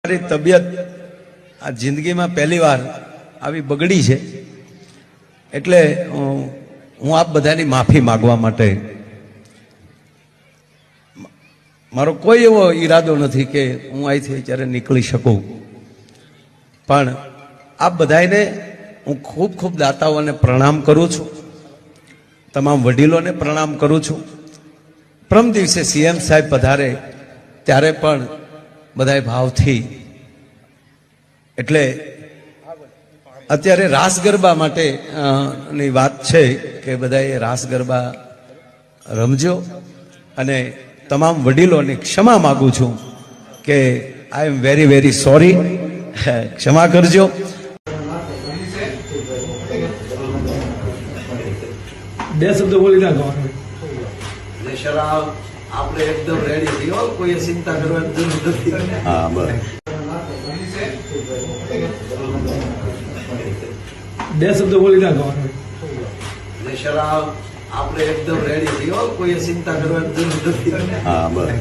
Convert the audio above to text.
મારી તબિયત આ જિંદગીમાં પહેલી વાર આવી બગડી છે, એટલે હું આપ બધાની માફી માંગવા માટે, મારો કોઈ એવો ઈરાદો નથી કે હું અહીંથી જ્યારે નીકળી શકું, પણ આપ બધાને હું ખૂબ ખૂબ દાતાઓને પ્રણામ કરું છું, તમામ વડીલોને પ્રણામ કરું છું. પ્રમ દિવસે સીએમ સાહેબ પધારે ત્યારે પણ બધાએ ભાવથી, એટલે અત્યારે રાસ ગરબા માટે ની વાત છે કે બધાએ રાસ ગરબા રમજો, અને તમામ વડીલોની ક્ષમા માગું છું કે આઈ એમ વેરી વેરી સોરી, ક્ષમા કરજો. બે શબ્દ બોલી નાખો. આપણે એકદમ રેડી થયો, કોઈ ચિંતા કરવાની જરૂર નથી. હા, બસ. બે શબ્દ બોલી નાખો. આપણે એકદમ રેડી થયો, કોઈ ચિંતા કરવાની જરૂર નથી. હા, બસ.